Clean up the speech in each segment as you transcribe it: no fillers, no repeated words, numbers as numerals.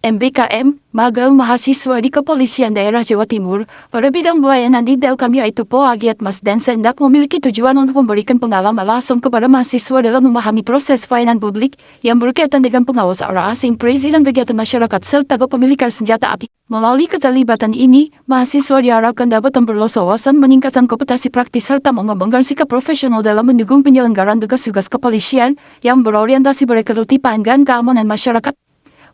MBKM, magang mahasiswa di Kepolisian Daerah Jawa Timur, pada bidang pelayanan di Delkam yaitu Poagiatmas dan Sendak memiliki tujuan untuk memberikan pengalaman langsung kepada mahasiswa dalam memahami proses pelayanan publik yang berkaitan dengan pengawasan orang asing, perizinan kegiatan masyarakat, serta kepemilikan senjata api. Melalui keterlibatan ini, mahasiswa diharapkan dapat memperluas wawasan, meningkatkan kompetensi praktis, serta mengembangkan sikap profesional dalam mendukung penyelenggaraan tugas-tugas kepolisian yang berorientasi pada ketertiban dan keamanan masyarakat.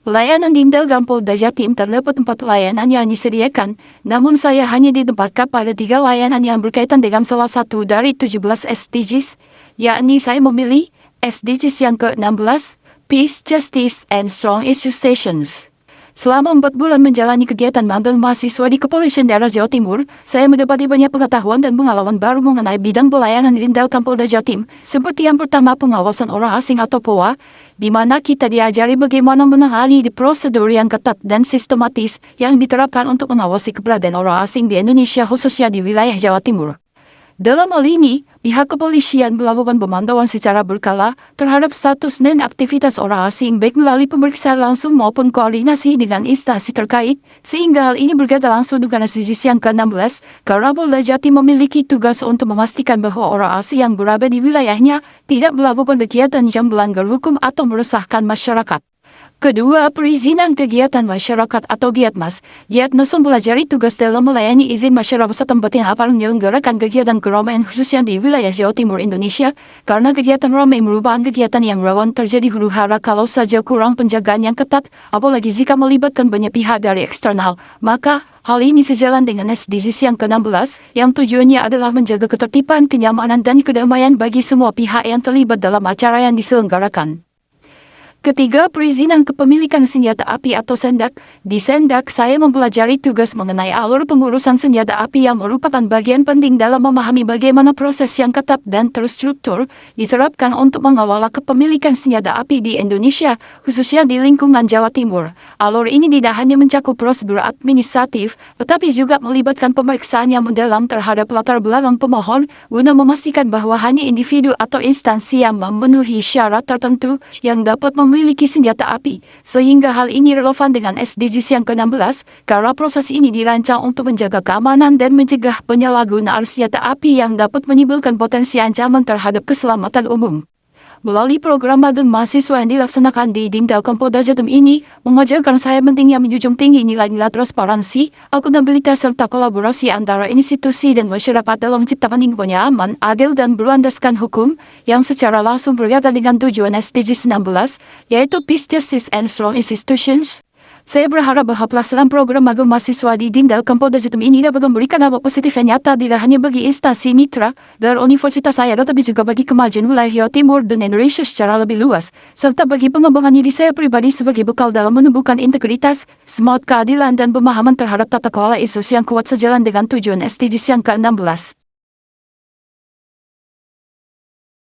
Pelayanan di Delkam Polda Jatim terdapat 4 layanan yang disediakan, namun saya hanya ditempatkan pada 3 layanan yang berkaitan dengan salah satu dari 17 SDGs, yakni saya memilih SDGs yang ke-16, Peace, Justice, and Strong Institutions. Selama 4 bulan menjalani kegiatan magang mahasiswa di Kepolisian Daerah Jawa Timur, saya mendapati banyak pengetahuan dan pengalaman baru mengenai bidang pelayanan di Delkam Polda Jatim, seperti yang pertama pengawasan orang asing atau POA, di mana kita diajari bagaimana menangani prosedur yang ketat dan sistematis yang diterapkan untuk mengawasi keberadaan orang asing di Indonesia, khususnya di wilayah Jawa Timur. Dalam hal ini, pihak kepolisian melakukan pemantauan secara berkala terhadap status dan aktivitas orang asing baik melalui pemeriksaan langsung maupun koordinasi dengan instansi terkait, sehingga hal ini berkaitan langsung dengan SDGs yang ke-16, karena Polda Jatim memiliki tugas untuk memastikan bahwa orang asing yang berada di wilayahnya tidak melakukan kegiatan yang melanggar hukum atau meresahkan masyarakat. Kedua, perizinan kegiatan masyarakat atau Giatmas. Giatmas mempelajari tugas dalam melayani izin masyarakat setempat yang akan menyelenggarakan kegiatan keramaian khususnya di wilayah Jawa Timur Indonesia, karena kegiatan ramai merupakan kegiatan yang rawan terjadi huru-hara kalau saja kurang penjagaan yang ketat, apalagi jika melibatkan banyak pihak dari eksternal. Maka, hal ini sejalan dengan SDGs yang ke-16, yang tujuannya adalah menjaga ketertiban, kenyamanan, dan kedamaian bagi semua pihak yang terlibat dalam acara yang diselenggarakan. Ketiga, perizinan kepemilikan senjata api atau Sendak. Di Sendak, saya mempelajari tugas mengenai alur pengurusan senjata api yang merupakan bagian penting dalam memahami bagaimana proses yang ketat dan terstruktur diterapkan untuk mengawal kepemilikan senjata api di Indonesia, khususnya di lingkungan Jawa Timur. Alur ini tidak hanya mencakup prosedur administratif, tetapi juga melibatkan pemeriksaan yang mendalam terhadap latar belakang pemohon, guna memastikan bahwa hanya individu atau instansi yang memenuhi syarat tertentu yang dapat memiliki senjata api, sehingga hal ini relevan dengan SDGs yang ke-16, karena proses ini dirancang untuk menjaga keamanan dan mencegah penyalahgunaan senjata api yang dapat menimbulkan potensi ancaman terhadap keselamatan umum. Melalui program magang mahasiswa yang dilaksanakan di Delkam Polda Jatim ini, mengajarkan saya pentingnya menjunjung tinggi nilai-nilai transparansi, akuntabilitas, serta kolaborasi antara institusi dan masyarakat dalam menciptakan lingkungan yang aman, adil, dan berlandaskan hukum, yang secara langsung berkaitan dengan tujuan SDGs 16, yaitu Peace, Justice, and Strong Institutions. Saya berharap bahwa pelaksanaan program magang mahasiswa di Delkam Polda Jatim ini dapat memberikan dampak positif yang nyata tidak hanya bagi instansi mitra dan universitas saya, tetapi juga bagi kemajuan wilayah Jawa Timur dan Indonesia secara lebih luas, serta bagi pengembangan diri saya pribadi sebagai bekal dalam menumbuhkan integritas, semangat keadilan, dan pemahaman terhadap tata kelola isu yang kuat sejalan dengan tujuan SDGs yang ke-16.